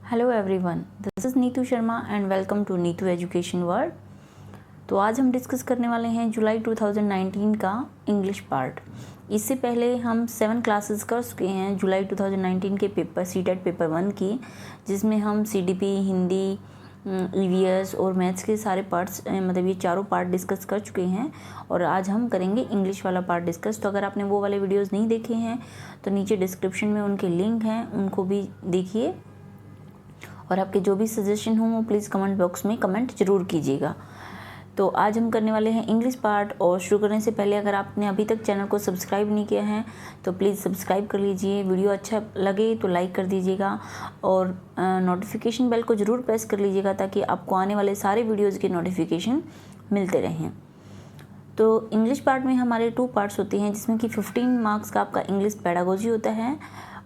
Hello everyone, this is Neetu Sharma and welcome to Neetu education world. तो आज हम डिस्कस करने वाले हैं जुलाई 2019 का इंग्लिश पार्ट। इससे पहले हम 7 क्लासेस कर चुके हैं जुलाई 2019 के पेपर सीटेट पेपर 1 की, जिसमें हम सीडीपी, हिंदी, ईवीएस और मैथ्स के सारे पार्ट्स मतलब ये चारों पार्ट डिस्कस कर चुके हैं। और आज हम करेंगे इंग्लिश वाला पार्ट डिस्कस। तो अगर आपने वो वाले वीडियोज़ नहीं देखे हैं तो नीचे डिस्क्रिप्शन में उनके लिंक हैं, उनको भी देखिए। और आपके जो भी सजेशन हो वो प्लीज़ कमेंट बॉक्स में कमेंट ज़रूर कीजिएगा। तो आज हम करने वाले हैं इंग्लिश पार्ट। और शुरू करने से पहले अगर आपने अभी तक चैनल को सब्सक्राइब नहीं किया है तो प्लीज़ सब्सक्राइब कर लीजिए। वीडियो अच्छा लगे तो लाइक कर दीजिएगा और नोटिफिकेशन बेल को ज़रूर प्रेस कर लीजिएगा ताकि आपको आने वाले सारे वीडियोज़ के नोटिफिकेशन मिलते रहें। तो इंग्लिश पार्ट में हमारे 2 पार्ट्स होते हैं, जिसमें कि 15 मार्क्स का आपका इंग्लिश पेडागोजी होता है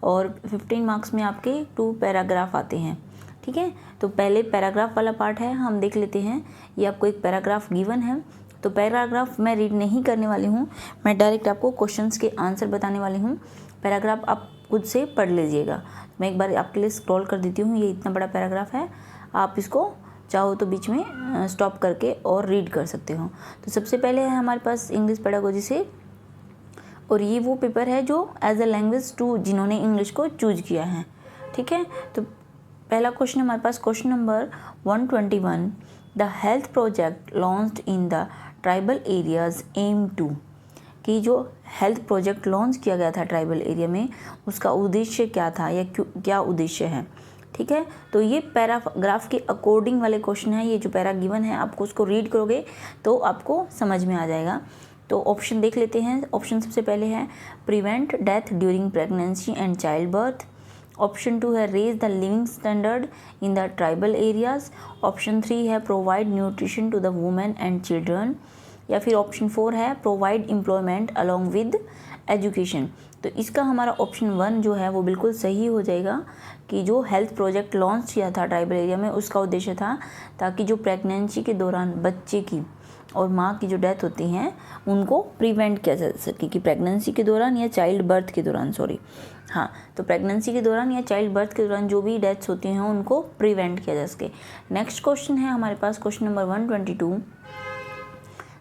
और 15 मार्क्स में आपके 2 पैराग्राफ आते हैं। ठीक है, तो पहले पैराग्राफ वाला पार्ट है, हम देख लेते हैं। ये आपको एक पैराग्राफ गिवन है, तो पैराग्राफ मैं रीड नहीं करने वाली हूँ, मैं डायरेक्ट आपको क्वेश्चंस के आंसर बताने वाली हूँ। पैराग्राफ आप खुद से पढ़ लीजिएगा। मैं एक बार आपके लिए स्क्रॉल कर देती हूँ। ये इतना बड़ा पैराग्राफ है, आप इसको चाहो तो बीच में स्टॉप करके और रीड कर सकते हो। तो सबसे पहले है हमारे पास इंग्लिश पेडागोजी से, और ये वो पेपर है जो एज अ लैंग्वेज 2 जिन्होंने इंग्लिश को चूज किया है। ठीक है, तो पहला क्वेश्चन हमारे पास question number 121, the health project launched in the tribal areas aim to, कि जो हेल्थ प्रोजेक्ट लॉन्च किया गया था ट्राइबल एरिया में, उसका उद्देश्य क्या था या क्या उद्देश्य है। ठीक है, तो ये पैराग्राफ के अकॉर्डिंग वाले क्वेश्चन है। ये जो पैरा गिवन है आपको उसको रीड करोगे तो आपको समझ में आ जाएगा। तो ऑप्शन देख लेते हैं। ऑप्शन सबसे पहले है prevent death during pregnancy and childbirth. Option 2 है raise the living standard in the tribal areas. Option 3 है provide nutrition to the women and children. या फिर ऑप्शन 4 है provide employment along with education. तो इसका हमारा ऑप्शन 1 जो है वो बिल्कुल सही हो जाएगा कि जो हेल्थ प्रोजेक्ट लॉन्च किया था ट्राइबल एरिया में, उसका उद्देश्य था ताकि जो प्रेगनेंसी के दौरान बच्चे की और माँ की जो डेथ होती हैं उनको प्रिवेंट किया जा सके, कि प्रेगनेंसी के दौरान या चाइल्ड बर्थ के दौरान, हाँ, तो प्रेगनेंसी के दौरान या चाइल्ड बर्थ के दौरान जो भी डेथ्स होती हैं उनको प्रिवेंट किया जा सके। नेक्स्ट क्वेश्चन है हमारे पास question number 122,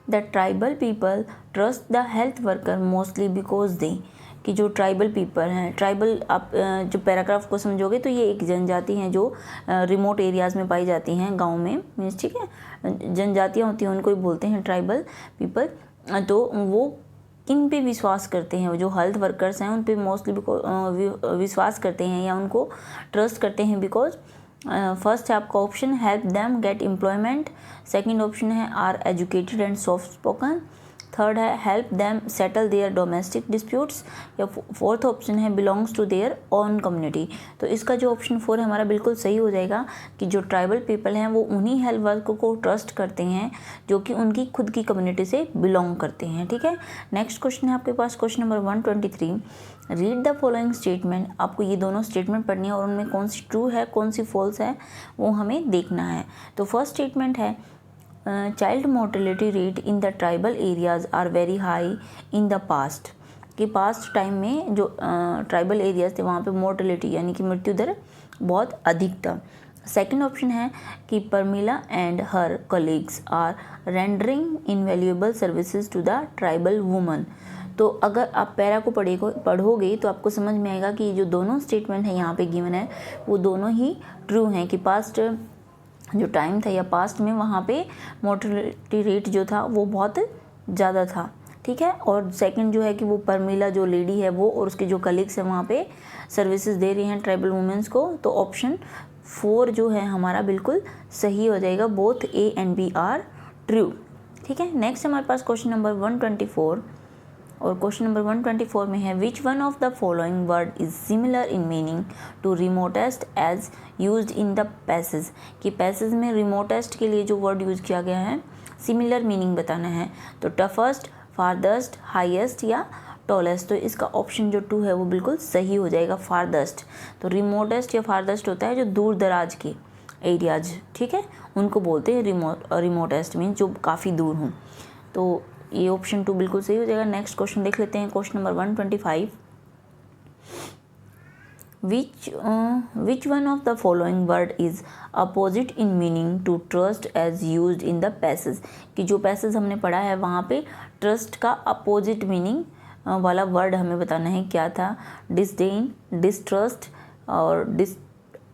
the tribal people trust the health worker mostly because they, कि जो ट्राइबल पीपल हैं, ट्राइबल आप जो पैराग्राफ को समझोगे तो ये एक जनजाति हैं जो रिमोट एरियाज़ में पाई जाती हैं, गांव में मीन्स, ठीक है, जनजातियाँ होती हैं उनको ही बोलते हैं ट्राइबल पीपल। तो वो किन पे विश्वास करते हैं, जो हेल्थ वर्कर्स हैं उन पे मोस्टली विश्वास करते हैं या उनको ट्रस्ट करते हैं बिकॉज फर्स्ट है आपका option help them get employment. Second option है are educated and soft spoken. Third है help them settle their domestic disputes. या फोर्थ ऑप्शन है belongs to their own community. तो इसका जो ऑप्शन 4 है हमारा बिल्कुल सही हो जाएगा कि जो ट्राइबल पीपल हैं वो उन्हीं हेल्थ वर्कर को ट्रस्ट करते हैं जो कि उनकी खुद की कम्युनिटी से बिलोंग करते हैं। ठीक है, नेक्स्ट क्वेश्चन है आपके पास question number 123, read the following statement. आपको ये दोनों स्टेटमेंट पढ़नी है और उनमें कौन सी ट्रू है कौन सी फॉल्स है वो हमें देखना है। तो फर्स्ट स्टेटमेंट है child mortality rate in the tribal areas are very high in the past, कि पास्ट टाइम में जो ट्राइबल एरियाज थे वहाँ पे मोर्टेलिटी यानी कि मृत्यु दर बहुत अधिक था। सेकंड ऑप्शन है कि Parmila and her colleagues are rendering invaluable services to the tribal woman. तो अगर आप पैरा को पढ़ोगे तो आपको समझ में आएगा कि जो दोनों स्टेटमेंट है यहाँ पे गिवन है वो दोनों ही ट्रू हैं, कि पास्ट जो टाइम था या पास्ट में वहाँ पे मोर्टेलिटी रेट जो था वो बहुत ज़्यादा था। ठीक है, और सेकंड जो है कि वो परमिला जो लेडी है वो और उसके जो कलीग्स हैं वहाँ पे सर्विसेज दे रही हैं ट्राइबल वुमेंस को। तो ऑप्शन 4 जो है हमारा बिल्कुल सही हो जाएगा, both A and B are true. ठीक है, नेक्स्ट हमारे पास क्वेश्चन नंबर 124, और क्वेश्चन नंबर 124 में है which one of the following word is similar in meaning to remotest as used in the passage, कि पैसेज में रिमोटेस्ट के लिए जो वर्ड यूज किया गया है सिमिलर मीनिंग बताना है। तो टफेस्ट, फारदेस्ट, हाईएस्ट या टॉलेस्ट। तो इसका ऑप्शन जो 2 है वो बिल्कुल सही हो जाएगा, फारदेस्ट। तो रिमोटेस्ट या फारदेस्ट होता है जो दूर दराज के एरियाज, ठीक है, उनको बोलते हैं रिमोटेस्ट मीन जो काफ़ी दूर हों। तो ये ऑप्शन 2 बिल्कुल सही हो जाएगा। नेक्स्ट क्वेश्चन देख लेते हैं question number 125, which one of the following word is opposite in meaning to trust as used in the passage, कि जो पैसेज हमने पढ़ा है वहाँ पे ट्रस्ट का अपोजिट मीनिंग वाला वर्ड हमें बताना है क्या था। डिसडेन, डिसट्रस्ट और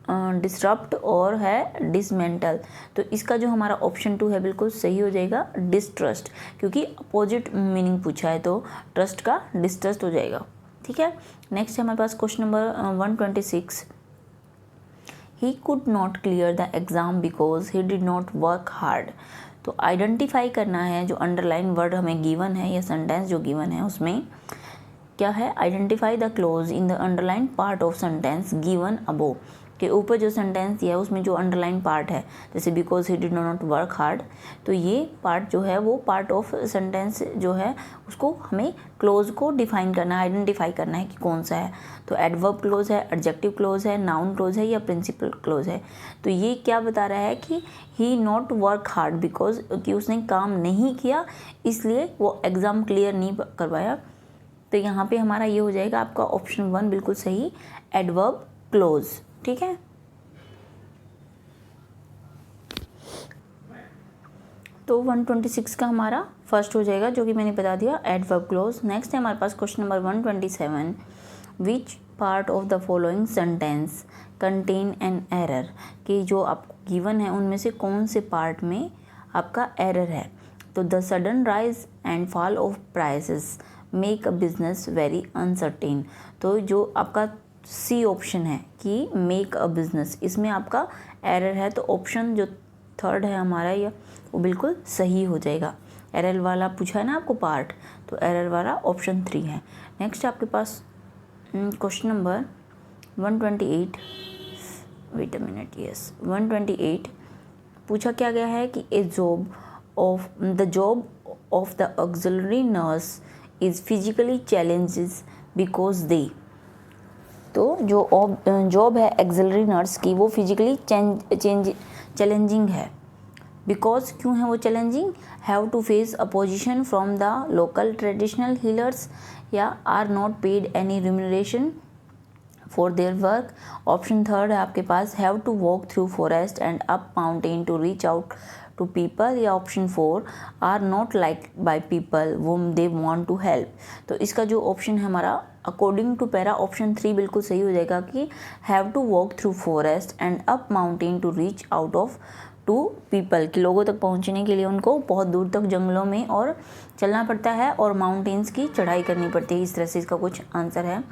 डिसरप्ट और है डिसमेंटल। तो इसका जो हमारा ऑप्शन 2 है बिल्कुल सही हो जाएगा डिसट्रस्ट, क्योंकि अपोजिट मीनिंग पूछा है तो ट्रस्ट का डिसट्रस्ट हो जाएगा। ठीक है, नेक्स्ट है हमारे पास question number 126। He could not clear the exam because he did not work hard. तो आइडेंटिफाई करना है जो अंडरलाइन वर्ड हमें गिवन है या सेंटेंस जो गिवन है उसमें क्या है। Identify the close in the underline part of sentence given above, के ऊपर जो सेंटेंस दिया है उसमें जो अंडरलाइन पार्ट है, जैसे because he did not work hard, तो ये पार्ट जो है वो पार्ट ऑफ सेंटेंस जो है उसको हमें क्लोज को डिफाइन करना है, आइडेंटिफाई करना है कि कौन सा है। तो एडवर्ब क्लोज है, एडजेक्टिव क्लोज है, नाउन क्लोज है या प्रिंसिपल क्लोज है। तो ये क्या बता रहा है कि ही नॉट वर्क हार्ड बिकॉज कि उसने काम नहीं किया इसलिए वो एग्ज़ाम क्लियर नहीं कर पाया। तो यहाँ पे हमारा ये हो जाएगा आपका ऑप्शन 1 बिल्कुल सही, एडवर्ब क्लोज। ठीक है, तो 126 का हमारा फर्स्ट हो जाएगा जो कि मैंने बता दिया, एडवर्ब क्लोज। नेक्स्ट है हमारे पास question number 127। Which part of the following sentence contain an error, कि जो आपको गिवन है उनमें से कौन से पार्ट में आपका एरर है। तो the sudden rise and fall of prices make a business very uncertain. तो जो आपका सी ऑप्शन है कि मेक अ बिजनेस, इसमें आपका एरर है, तो ऑप्शन जो थर्ड है हमारा ये वो बिल्कुल सही हो जाएगा। एरर वाला पूछा है ना आपको पार्ट, तो एरर वाला ऑप्शन 3 है। नेक्स्ट आपके पास question number 128, wait a minute, yes 128 पूछा क्या गया है कि the job of the auxiliary nurse is physically challenges because they. तो जो जॉब है ऑक्सिलरी नर्स की वो फिजिकली चैलेंजिंग है। बिकॉज क्यों है वो challenging, have to face opposition from the local traditional healers या are not paid any remuneration for their work. Option third है आपके पास, have to walk through forest and up mountain to reach out to people, या option 4 are not like by people whom they want to help. तो इसका जो option है हमारा according to para option 3 बिल्कुल सही हो जाएगा कि have to walk through forest and up mountain to reach out of to people, कि लोगों तक पहुंचने के लिए उनको बहुत दूर तक जंगलों में और चलना पड़ता है और माउंटेन्स की चढ़ाई करनी पड़ती है। इस तरह से इसका कुछ आंसर है।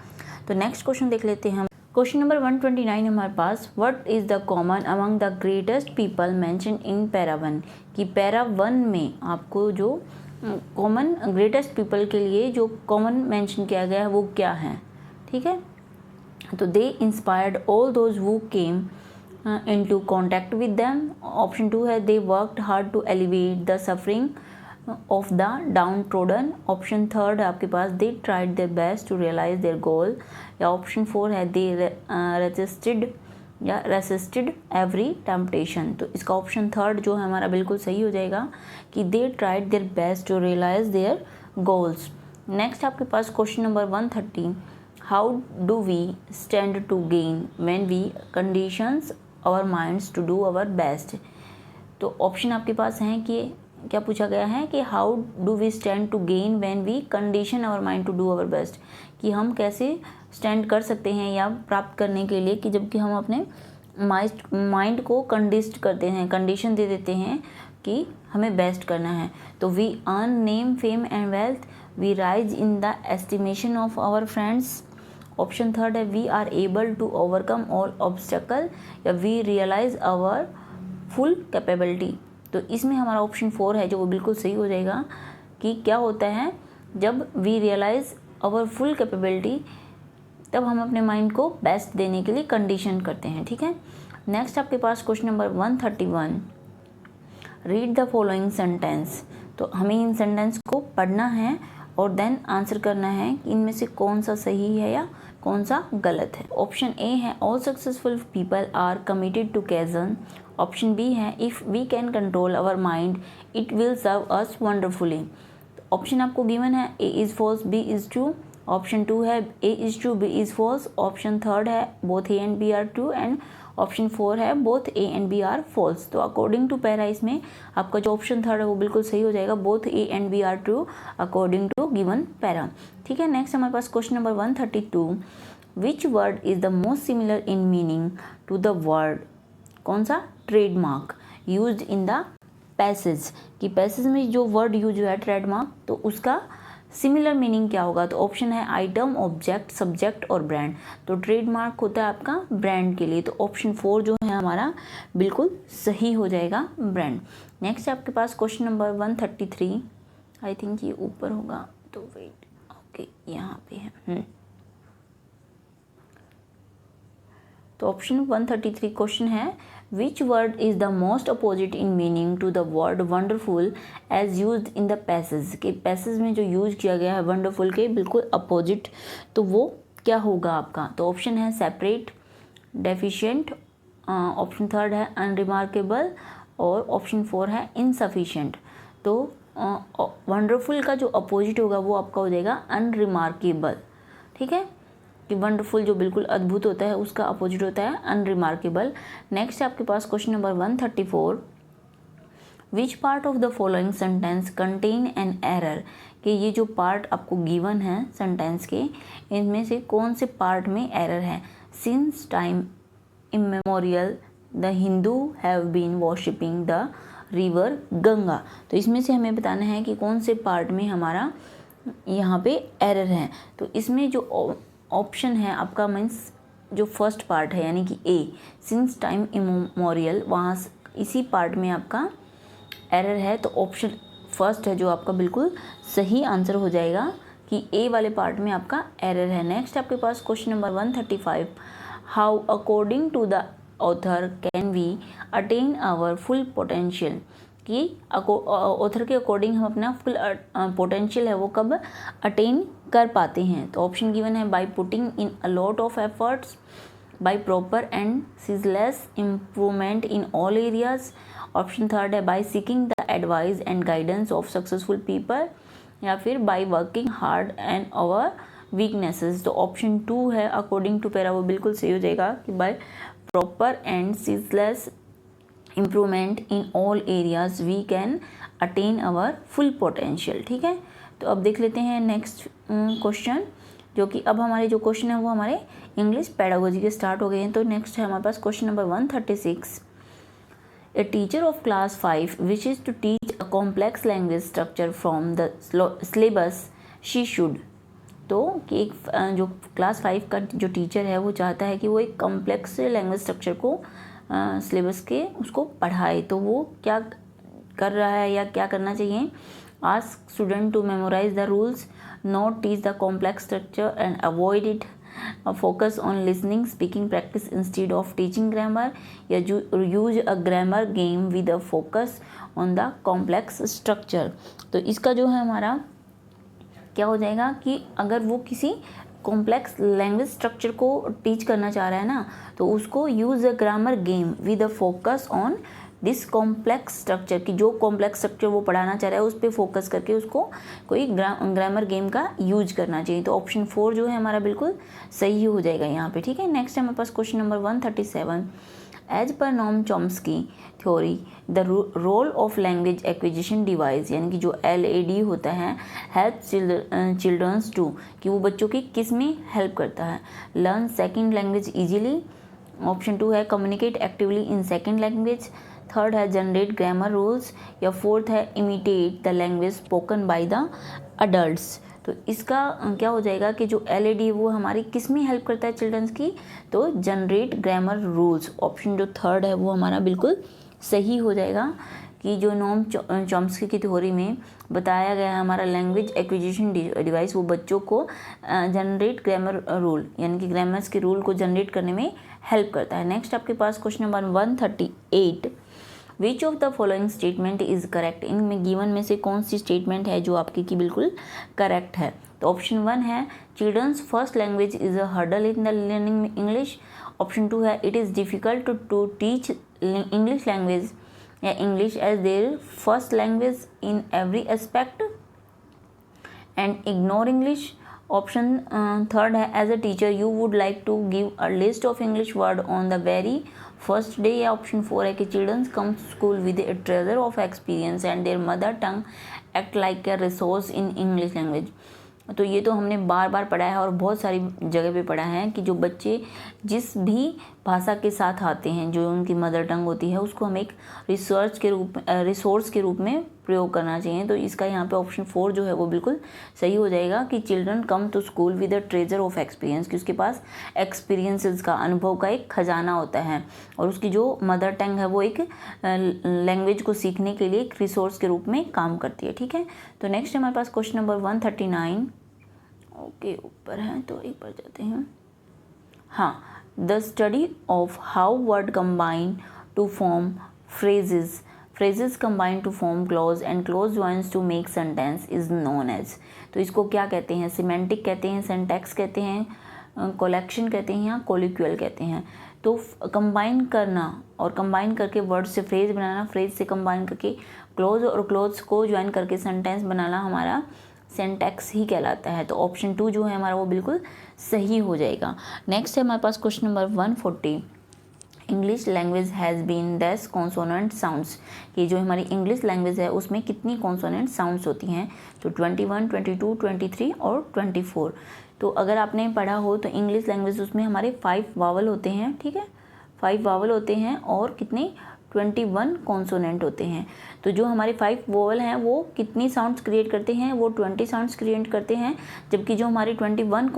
तो नेक्स्ट क्वेश्चन देख लेते हैं हम। क्वेश्चन नंबर 129 हमारे पास, what is the common among the greatest people mention in para 1, कि पैरा 1 में आपको जो कॉमन ग्रेटेस्ट पीपल के लिए जो कॉमन मेंशन किया गया है वो क्या है। ठीक है, तो they inspired all those who came into contact with them। Option 2 है they worked hard to alleviate the suffering of the downtrodden। Option 3 है आपके पास they tried their best to realize their goal, या ऑप्शन 4 है they resisted every temptation। तो इसका option 3 जो है हमारा बिल्कुल सही हो जाएगा कि they tried their best to realize their goals। Next आपके पास question number 130, how do we stand to gain when we conditions our minds to do our best। तो ऑप्शन आपके पास हैं कि क्या पूछा गया है कि how do we stand to gain when we condition our mind to do our best, कि हम कैसे स्टैंड कर सकते हैं या प्राप्त करने के लिए कि जबकि हम अपने माइंड को कंडीस्ट करते हैं, कंडीशन दे देते हैं कि हमें बेस्ट करना है। तो we earn name fame and wealth, we rise in the estimation of our friends. Option 3 है we are able to overcome all obstacle, या we realize our full capability. तो इसमें हमारा ऑप्शन 4 है जो वो बिल्कुल सही हो जाएगा कि क्या होता है जब we realize our full capability तब हम अपने माइंड को बेस्ट देने के लिए कंडीशन करते हैं। ठीक है, नेक्स्ट आपके पास question number 131, read the following sentence. तो हमें इन सेंटेंस को पढ़ना है और देन आंसर करना है कि इनमें से कौन सा सही है या कौन सा गलत है। ऑप्शन ए है all successful people are committed to kaizen. Option B है if we can control our mind it will serve us wonderfully. Option आपको गिवन है A is false, B is true, option 2 है A is true B is false, option 3 है both A and B are true and option 4 है both A and B are false। तो according to para इसमें आपका जो option 3 है वो बिल्कुल सही हो जाएगा, both A and B are true according to given para. ठीक है, नेक्स्ट हमारे पास question number 132, which word is the most similar in meaning to the word, कौन सा, trademark used in the passage, कि पैसेज में जो वर्ड यूज हुआ है ट्रेडमार्क तो उसका सिमिलर मीनिंग क्या होगा। तो ऑप्शन है आइटम, ऑब्जेक्ट, सब्जेक्ट और ब्रांड। तो ट्रेडमार्क होता है आपका ब्रांड के लिए, तो ऑप्शन 4 जो है हमारा बिल्कुल सही हो जाएगा, ब्रांड। नेक्स्ट आपके पास क्वेश्चन नंबर 133, आई थिंक ये ऊपर होगा तो वेट, ओके यहाँ पे है। तो ऑप्शन 133 क्वेश्चन है, which word is the most opposite in meaning to the word wonderful as used in the passage, के पैसेज में जो यूज किया गया है वंडरफुल के बिल्कुल अपोजिट, तो वो क्या होगा आपका। तो ऑप्शन है सेपरेट, डेफिशिएंट, ऑप्शन 3 है अनरिमार्केबल और ऑप्शन 4 है इनसफिशिएंट। तो वंडरफुल का जो अपोजिट होगा वो आपका हो जाएगा अनरिमार्केबल। ठीक है, कि वंडरफुल जो बिल्कुल अद्भुत होता है उसका अपोजिट होता है अनरिमार्केबल। नेक्स्ट आपके पास question number 134, which part of the following sentence contain an error, कि ये जो पार्ट आपको गिवन है सेंटेंस के, इनमें से कौन से पार्ट में एरर है। Since time immemorial the Hindu have been worshipping the river Ganga. तो इसमें से हमें बताना है कि कौन से पार्ट में हमारा यहाँ पे एरर है। तो इसमें जो ऑप्शन है आपका मीन्स जो फर्स्ट पार्ट है यानी कि ए, सिंस टाइम इमेमोरियल, वहाँ इसी पार्ट में आपका एरर है। तो ऑप्शन फर्स्ट है जो आपका बिल्कुल सही आंसर हो जाएगा कि ए वाले पार्ट में आपका एरर है। नेक्स्ट आपके पास question number 135, how according to the author can we attain our full potential, कि ऑथर के अकॉर्डिंग हम अपना फुल पोटेंशियल है वो कब अटेन कर पाते हैं। तो ऑप्शन गिवन है by putting in a lot of efforts, by proper and ceaseless improvement in all areas, option 3 है by seeking the advice and guidance of successful people, या फिर by working hard and our weaknesses. तो option 2 है according to para वो बिल्कुल सही हो जाएगा कि by proper and ceaseless improvement in all areas we can attain our full potential. ठीक है, तो अब देख लेते हैं नेक्स्ट क्वेश्चन, जो कि अब हमारे जो क्वेश्चन है वो हमारे इंग्लिश पेडागोजी के स्टार्ट हो गए हैं। तो नेक्स्ट है हमारे पास question number 136, a teacher of class 5 wishes to teach a complex language structure from the syllabus she should. तो कि एक जो क्लास 5 का जो टीचर है वो चाहता है कि वो एक कॉम्प्लेक्स लैंग्वेज स्ट्रक्चर को सिलेबस के उसको पढ़ाए, तो वो क्या कर रहा है या क्या करना चाहिए। Ask student to memorize the rules, not teach the complex structure and avoid it, focus on listening speaking practice instead of teaching grammar, या use a grammar game with a focus on the complex structure. तो इसका जो है हमारा क्या हो जाएगा कि अगर वो किसी कॉम्प्लेक्स लैंग्वेज स्ट्रक्चर को टीच करना चाह रहा है ना, तो उसको use a grammar game with a focus on this complex structure, की जो कॉम्प्लेक्स स्ट्रक्चर वो पढ़ाना चाह रहा है उस पर फोकस करके उसको कोई ग्रामर गेम का यूज करना चाहिए। तो ऑप्शन 4 जो है हमारा बिल्कुल सही हो जाएगा यहाँ पे। ठीक है, नेक्स्ट हमारे पास question number 137, as per Noam Chomsky theory the role of language acquisition device, यानी कि जो LAD होता है, हेल्प चिल्ड्रंस टू, कि वो बच्चों की किस में हेल्प करता है। Learn second language easily, option 2 है communicate actively in second language, 3rd है जनरेट ग्रामर रूल्स, या 4th है imitate the language spoken by the adults. तो इसका क्या हो जाएगा कि जो LAD वो हमारी किस में हेल्प करता है चिल्ड्रंस की, तो जनरेट ग्रामर रूल्स, ऑप्शन जो 3rd है वो हमारा बिल्कुल सही हो जाएगा कि जो नॉम चॉम्स्की की थ्योरी में बताया गया है हमारा लैंग्वेज एक्विजिशन डिवाइस, वो बच्चों को जनरेट ग्रामर रूल यानी कि ग्रामर्स के रूल को जनरेट करने में हेल्प करता है। नेक्स्ट आपके पास question number 138, which of the following statement is correct, इनमें गिवन में से कौन सी स्टेटमेंट है जो आपकी की बिल्कुल करेक्ट है। तो ऑप्शन 1 है children's first language is a hurdle in the learning English, option 2 है it is difficult to teach English language या English as their first language in every aspect and ignore English, option third है, as a teacher you would like to give a list of English word on the very first day. या option four है कि childrens come to school with a treasure of experience and there mother tongue act like a resource in English language. तो ये तो हमने बार बार पढ़ा है और बहुत सारी जगह पे पढ़ा है कि जो बच्चे जिस भी भाषा के साथ आते हैं, जो उनकी मदर टंग होती है, उसको हम एक रिसोर्स के रूप में प्रयोग करना चाहिए। तो इसका यहाँ पे ऑप्शन फोर जो है वो बिल्कुल सही हो जाएगा कि children come to school with a treasure of experience, कि उसके पास एक्सपीरियंसेस का, अनुभव का एक खजाना होता है और उसकी जो मदर टंग है वो एक लैंग्वेज को सीखने के लिए एक रिसोर्स के रूप में काम करती है। ठीक है, तो नेक्स्ट हमारे पास क्वेश्चन नंबर 139 ओके ऊपर है, तो एक बार जाते हैं। हाँ, the study of how word combine to form phrases combine to form clause and clause joins to make sentence is known as। तो इसको क्या कहते हैं? सिमेंटिक कहते हैं, सिंटैक्स कहते हैं, कोलेक्शन कहते हैं या कोलिक्यूअल कहते हैं। तो कंबाइन करना और कंबाइन करके वर्ड से फ्रेज बनाना, फ्रेज से कंबाइन करके क्लोज और क्लोज को ज्वाइन करके सेंटेंस बनाना हमारा सिंटैक्स ही कहलाता है। तो ऑप्शन 2 जो है हमारा वो बिल्कुल सही हो जाएगा। नेक्स्ट है हमारे पास question number 140, English language has been dash consonant sounds. कि जो हमारी इंग्लिश लैंग्वेज है उसमें कितनी कॉन्सोनेंट साउंड्स होती हैं? तो 21, 22, 23 और 24। तो अगर आपने पढ़ा हो तो इंग्लिश लैंग्वेज उसमें हमारे 5 वावल होते हैं। ठीक है, 5 वावल होते हैं और कितने 21 कॉन्सोनेंट होते हैं। तो जो हमारे 5 वोवल हैं वो कितनी साउंड्स क्रिएट करते हैं? वो 20 साउंड्स क्रिएट करते हैं, जबकि जो हमारी 21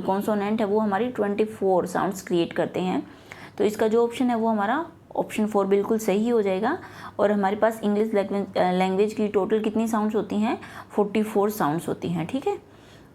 कॉन्सोनेंट है वो हमारी 24 साउंड्स क्रिएट करते हैं। तो इसका जो ऑप्शन है वो हमारा ऑप्शन 4 बिल्कुल सही हो जाएगा। और हमारे पास इंग्लिश लैंग्वेज की टोटल कितनी साउंड्स होती हैं? 44 साउंड्स होती हैं। ठीक है,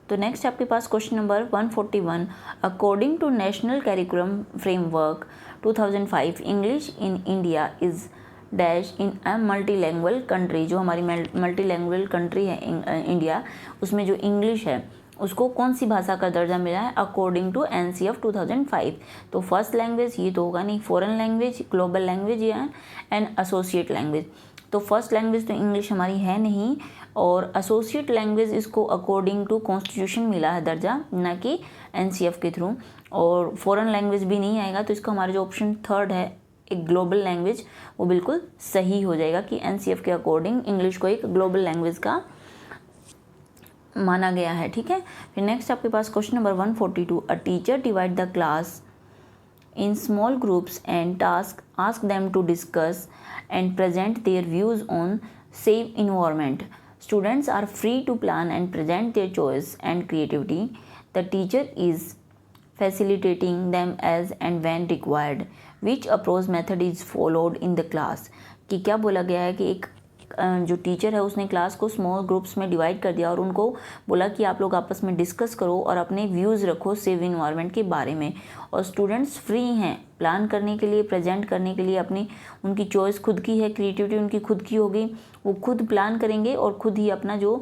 तो नेक्स्ट आपके पास question number 141, according to national curriculum framework 2005 English in India is dash in a multilanguage country. जो हमारी मल्टीलैंग्वेज कंट्री है इंडिया, उसमें जो इंग्लिश है उसको कौन सी भाषा का दर्जा मिला है अकॉर्डिंग टू NCF 2005? तो फर्स्ट लैंग्वेज ये तो होगा नहीं, फॉरेन लैंग्वेज, ग्लोबल लैंग्वेज या एंड एसोसिएट लैंग्वेज। तो फर्स्ट लैंग्वेज तो इंग्लिश हमारी है नहीं, और एसोसिएट लैंग्वेज इसको अकॉर्डिंग टू कॉन्स्टिट्यूशन मिला है दर्जा, ना कि NCF के थ्रू। और फॉरेन लैंग्वेज भी नहीं आएगा, तो इसका हमारा जो ऑप्शन 3 है एक ग्लोबल लैंग्वेज, वो बिल्कुल सही हो जाएगा कि NCF के अकॉर्डिंग इंग्लिश को एक ग्लोबल लैंग्वेज का माना गया है। ठीक है, फिर नेक्स्ट आपके पास question number 142, a teacher divide the class in small groups and ask them to discuss and present their views on safe environment. Students are free to plan and present their choice and creativity. The teacher is facilitating them as and when required. Which approach method is followed in the class. कि क्या बोला गया है कि एक जो teacher है उसने क्लास को स्मॉल ग्रुप्स में डिवाइड कर दिया और उनको बोला कि आप लोग आपस में डिस्कस करो और अपने व्यूज़ रखो सेव इन्वायरमेंट के बारे में। और स्टूडेंट्स फ्री हैं प्लान करने के लिए, प्रेजेंट करने के लिए, अपनी उनकी चॉइस खुद की है, क्रिएटिविटी उनकी खुद की होगी, वो खुद प्लान करेंगे और खुद ही अपना जो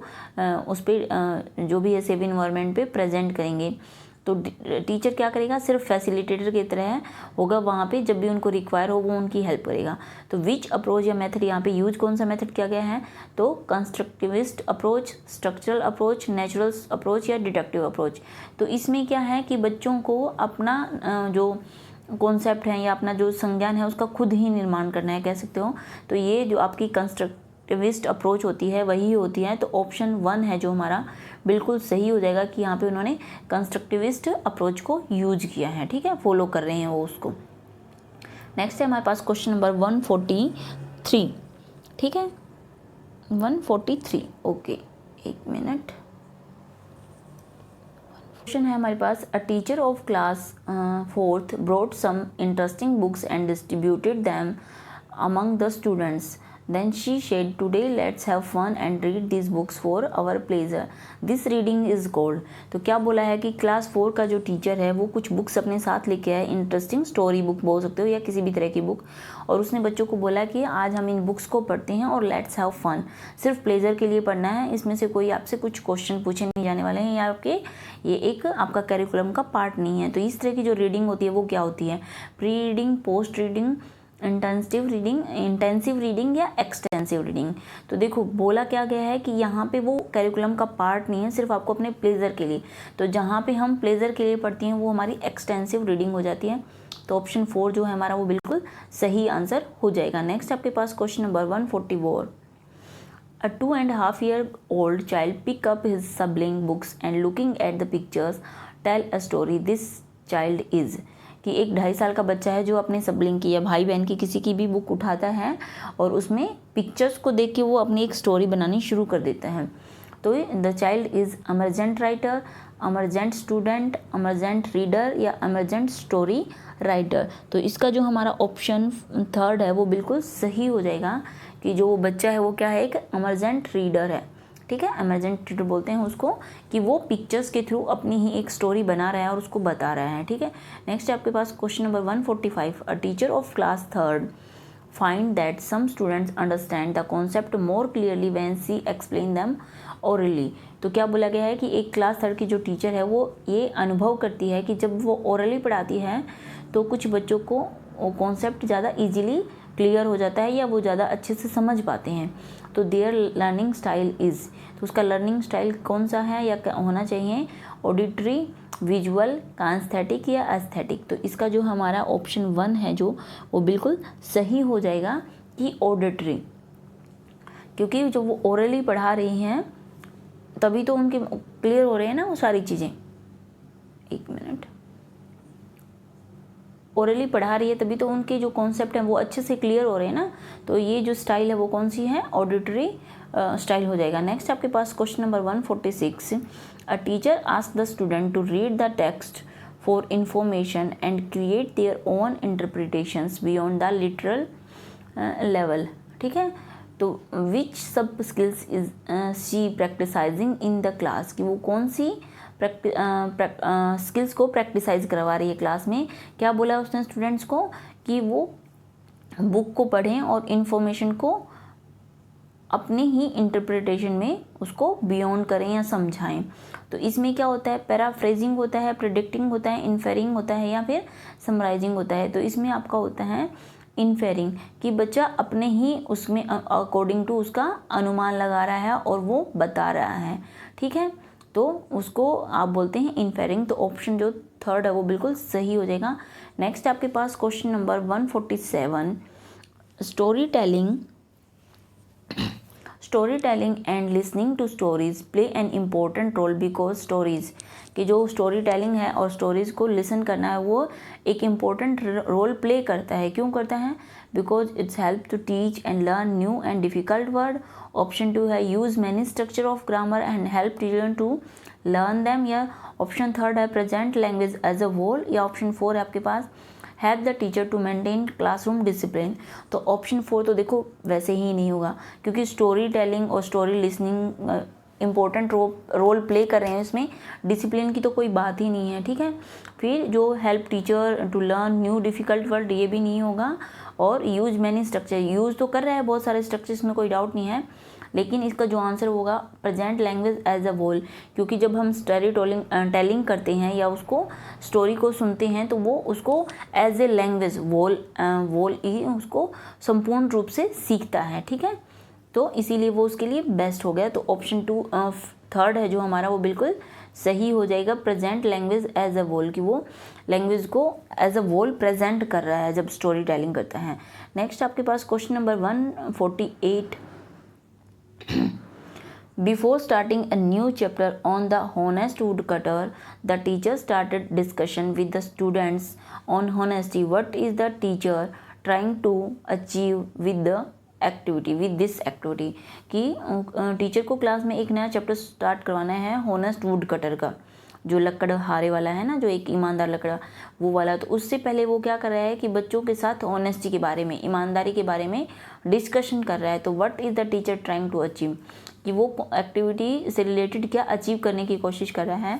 उस पर जो भी है सेव इन्वायरमेंट पे प्रेजेंट करेंगे। तो टीचर क्या करेगा? सिर्फ फैसिलिटेटर की तरह होगा वहाँ पे, जब भी उनको रिक्वायर हो वो उनकी हेल्प करेगा। तो विच अप्रोच या मेथड यहाँ पे यूज कौन सा मेथड किया गया है? तो constructivist approach, structural approach, natural approach या डिडक्टिव अप्रोच। तो इसमें क्या है कि बच्चों को अपना जो कॉन्सेप्ट है या अपना जो संज्ञान है उसका खुद ही निर्माण करना है, कह सकते हो। तो ये जो आपकी कंस्ट्रक्टिविस्ट अप्रोच होती है वही होती है। तो ऑप्शन 1 है जो हमारा बिल्कुल सही हो जाएगा कि यहाँ पे उन्होंने कंस्ट्रक्टिविस्ट अप्रोच को यूज किया है। ठीक है, फॉलो कर रहे हैं वो उसको। नेक्स्ट है हमारे पास क्वेश्चन नंबर 143। ठीक है, 143 ओके, एक मिनट। क्वेश्चन है हमारे पास, a teacher of class 4th brought some interesting books and distributed them among the students. Then she said, today let's have fun and read these books for our pleasure. This reading is called। तो क्या बोला है कि class 4 का जो teacher है वो कुछ बुक्स अपने साथ लेके आए, इंटरेस्टिंग स्टोरी बुक बोल सकते हो या किसी भी तरह की बुक, और उसने बच्चों को बोला कि आज हम इन बुक्स को पढ़ते हैं और लेट्स हैव फन, सिर्फ प्लेजर के लिए पढ़ना है, इसमें से कोई आपसे कुछ क्वेश्चन पूछे नहीं जाने वाले हैं या आपके ये एक आपका करिकुलम का पार्ट नहीं है। तो इस तरह की जो रीडिंग होती है वो क्या होती है? Pre reading, post reading, intensive reading या एक्सटेंसिव एक्सटेंसिव रीडिंग। तो देखो बोला क्या गया है कि यहाँ पे वो करिकुलम का पार्ट नहीं है, सिर्फ आपको अपने प्लेजर के लिए। तो जहाँ पे हम प्लेजर के लिए पढ़ती हैं वो हमारी एक्सटेंसिव रीडिंग हो जाती है। तो ऑप्शन 4 जो है हमारा वो बिल्कुल सही आंसर हो जाएगा। नेक्स्ट आपके पास question number 144। A 2.5-year-old child pick up his sibling books and looking at the pictures tell a story. This child is कि एक 2.5 साल का बच्चा है जो अपने सिबलिंग की या भाई बहन की किसी की भी बुक उठाता है और उसमें पिक्चर्स को देख के वो अपनी एक स्टोरी बनानी शुरू कर देता है। तो the child is emergent writer, emergent student, emergent reader या अमरजेंट स्टोरी राइटर। तो इसका जो हमारा ऑप्शन 3 है वो बिल्कुल सही हो जाएगा कि जो बच्चा है वो क्या है, एक अमरजेंट रीडर है। ठीक है, अमरजेंट रीडर बोलते हैं उसको कि वो पिक्चर्स के थ्रू अपनी ही एक स्टोरी बना रहा है और उसको बता रहा है। ठीक है, नेक्स्ट आपके पास question number 145। A teacher of class 3rd find that some students understand the concept more clearly when she explain them orally। तो क्या बोला गया है कि एक क्लास 3rd की जो टीचर है वो ये अनुभव करती है कि जब वो ओरली पढ़ाती है तो कुछ बच्चों को वो कॉन्सेप्ट ज़्यादा इजीली क्लियर हो जाता है या वो ज़्यादा अच्छे से समझ पाते हैं। तो देयर लर्निंग स्टाइल इज़, तो उसका लर्निंग स्टाइल कौन सा है या क्या होना चाहिए, ऑडिटरी, विजुअल, कांस्थेटिक या एस्थेटिक। तो इसका जो हमारा ऑप्शन 1 है जो वो बिल्कुल सही हो जाएगा कि ऑडिटरी, क्योंकि जब वो ओरली पढ़ा रही हैं तभी तो उनके क्लियर हो रहे हैं ना वो सारी चीज़ें। एक मिनट, ओरली पढ़ा रही है तभी तो उनके जो कॉन्सेप्ट हैं वो अच्छे से क्लियर हो रहे हैं ना। तो ये जो स्टाइल है वो कौन सी है, ऑडिटरी स्टाइल हो जाएगा। नेक्स्ट आपके पास question number 146। A teacher ask the student to read the text for information and create their own interpretations beyond the literal level. ठीक है, तो which sub skills is she practicising in the class, कि वो कौन सी skills को प्रैक्टिसाइज करवा रही है क्लास में। क्या बोला उसने स्टूडेंट्स को कि वो बुक को पढ़ें और इन्फॉर्मेशन को अपने ही इंटरप्रिटेशन में उसको बियॉन्ड करें या समझाएं। तो इसमें क्या होता है, पैराफ्रेजिंग होता है, प्रेडिक्टिंग होता है, इन्फेरिंग होता है या फिर समराइजिंग होता है। तो इसमें आपका होता है इन्फेरिंग, कि बच्चा अपने ही उसमें अकॉर्डिंग टू उसका अनुमान लगा रहा है और वो बता रहा है। ठीक है, तो उसको आप बोलते हैं इन्फेरिंग। तो ऑप्शन जो 3rd है वो बिल्कुल सही हो जाएगा। नेक्स्ट आपके पास question number 147। Story telling and listening to stories play an important role because stories, कि जो स्टोरी टेलिंग है और स्टोरीज़ को लिसन करना है वो एक इम्पोर्टेंट रोल प्ले करता है। क्यों करता है, because it's help to teach and learn new and difficult word. Option 2 है use many structure of grammar and help children to learn them, या ऑप्शन 3rd है present language as a whole, या option 4 है आपके पास help the teacher to maintain classroom discipline. तो option 4 तो देखो वैसे ही नहीं होगा, क्योंकि स्टोरी टेलिंग और story listening important role play कर रहे हैं, इसमें डिसिप्लिन की तो कोई बात ही नहीं है। ठीक है, फिर जो help teacher to learn new difficult word ये भी नहीं होगा, और यूज मैनी स्ट्रक्चर, यूज़ तो कर रहा है बहुत सारे स्ट्रक्चर्स में, कोई डाउट नहीं है, लेकिन इसका जो आंसर होगा present language as a whole, क्योंकि जब हम स्टोरी टेलिंग करते हैं या उसको स्टोरी को सुनते हैं तो वो उसको एज ए लैंग्वेज वोल ही उसको संपूर्ण रूप से सीखता है। ठीक है, तो इसीलिए वो उसके लिए बेस्ट हो गया। तो ऑप्शन 2 3rd है जो हमारा वो बिल्कुल सही हो जाएगा, present language as a whole, कि वो लैंग्वेज को एज अ होल प्रेजेंट कर रहा है जब स्टोरी टेलिंग करता है। नेक्स्ट आपके पास question number 148। Before starting a new chapter on the honest woodcutter, the teacher started discussion with the students on honesty. What is the teacher trying to achieve with this activity? कि teacher को class में एक नया chapter start करवाना है honest would cutter का, जो लकड़हारे वाला है ना, जो एक ईमानदार लकड़ा वो वाला। तो उससे पहले वो क्या कर रहा है कि बच्चों के साथ ऑनेस्टी के बारे में, ईमानदारी के बारे में डिस्कशन कर रहा है। तो what is the teacher trying to achieve, कि वो एक्टिविटी से रिलेटेड क्या अचीव करने की कोशिश कर रहा है।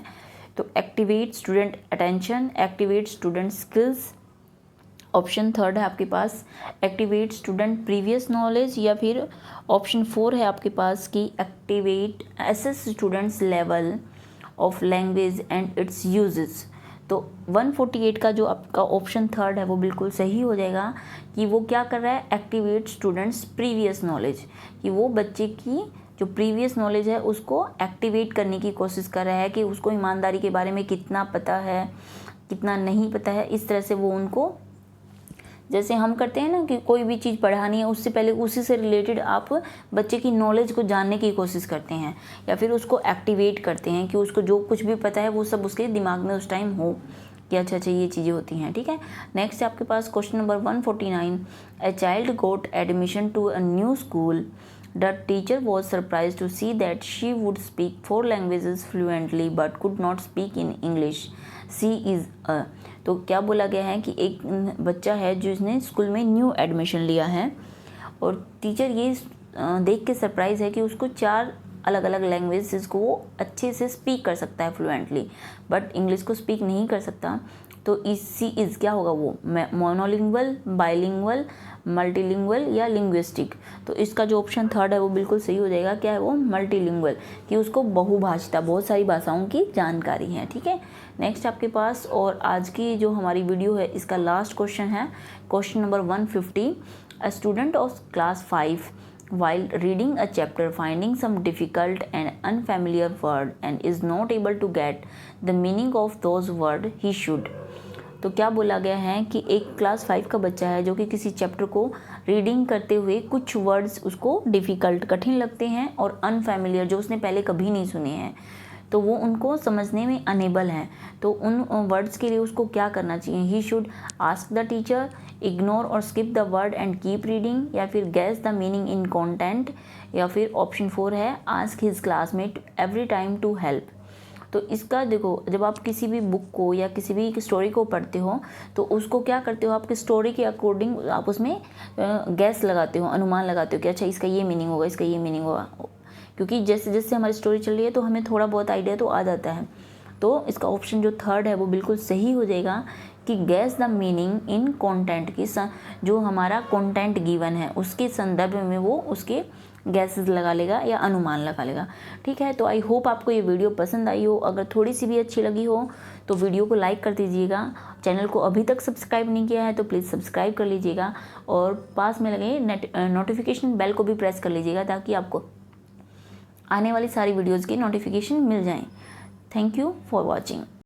तो activate student attention, activate student skills, option 3rd है आपके पास एक्टिवेट स्टूडेंट प्रीवियस नॉलेज, या फिर ऑप्शन 4 है आपके पास कि activate assess students level of language and its uses. तो 148 का जो आपका ऑप्शन थर्ड है वो बिल्कुल सही हो जाएगा कि वो क्या कर रहा है, एक्टिवेट स्टूडेंट्स प्रीवियस नॉलेज, कि वो बच्चे की जो प्रीवियस नॉलेज है उसको एक्टिवेट करने की कोशिश कर रहा है कि उसको ईमानदारी के बारे में कितना पता है, कितना नहीं पता है। इस तरह से वो उनको, जैसे हम करते हैं ना कि कोई भी चीज़ पढ़ानी है उससे पहले उसी से रिलेटेड आप बच्चे की नॉलेज को जानने की कोशिश करते हैं या फिर उसको एक्टिवेट करते हैं कि उसको जो कुछ भी पता है वो सब उसके दिमाग में उस टाइम हो कि अच्छा ये चीज़ें होती हैं, ठीक है। नेक्स्ट आपके पास question number 149, a child got admission to a new school. The teacher was surprised to see that she would speak 4 languages fluently but could not speak in English. She is a. तो क्या बोला गया है कि एक बच्चा है जिसने स्कूल में न्यू एडमिशन लिया है और टीचर ये देख के सरप्राइज है कि उसको 4 अलग अलग लैंग्वेज को वो अच्छे से स्पीक कर सकता है फ्लुएंटली, बट इंग्लिश को स्पीक नहीं कर सकता। तो सी इज़ क्या होगा, वो मोनोलिंगुअल, बाइलिंगुअल, मल्टीलिंगुअल या लिंग्विस्टिक। तो इसका जो ऑप्शन थर्ड है वो बिल्कुल सही हो जाएगा। क्या है वो, मल्टीलिंगुअल, कि उसको बहुभाषिता, बहुत सारी भाषाओं की जानकारी है, ठीक है। नेक्स्ट आपके पास, और आज की जो हमारी वीडियो है इसका लास्ट क्वेश्चन है question number 150। A student of class 5 while reading a chapter finding some difficult and unfamiliar word and is not able to get the meaning of those word he should. तो क्या बोला गया है कि एक class 5 का बच्चा है जो कि किसी चैप्टर को रीडिंग करते हुए कुछ वर्ड्स उसको डिफ़िकल्ट, कठिन लगते हैं, और अनफैमिलियर, जो उसने पहले कभी नहीं सुने हैं, तो वो उनको समझने में अनेबल हैं। तो उन वर्ड्स के लिए उसको क्या करना चाहिए, he should ask the teacher, ignore और skip the word and keep reading, या फिर guess the meaning in content, या फिर ऑप्शन 4 है ask his classmate every time to help. तो इसका देखो, जब आप किसी भी बुक को या किसी भी स्टोरी को पढ़ते हो तो उसको क्या करते हो, आपकी स्टोरी के अकॉर्डिंग आप उसमें गैस लगाते हो, अनुमान लगाते हो कि अच्छा इसका ये मीनिंग होगा, इसका ये मीनिंग होगा, क्योंकि जैसे जैसे हमारी स्टोरी चल रही है तो हमें थोड़ा बहुत आइडिया तो आ जाता है। तो इसका ऑप्शन जो थर्ड है वो बिल्कुल सही हो जाएगा कि gas the meaning in content की, जो हमारा कंटेंट गिवन है उसके संदर्भ में वो उसके गैसेस लगा लेगा या अनुमान लगा लेगा, ठीक है। तो आई होप आपको ये वीडियो पसंद आई हो। अगर थोड़ी सी भी अच्छी लगी हो तो वीडियो को लाइक कर दीजिएगा। चैनल को अभी तक सब्सक्राइब नहीं किया है तो प्लीज़ सब्सक्राइब कर लीजिएगा, और पास में लगे नोटिफिकेशन बेल को भी प्रेस कर लीजिएगा ताकि आपको आने वाली सारी वीडियोज़ की नोटिफिकेशन मिल जाएँ। Thank you for watching.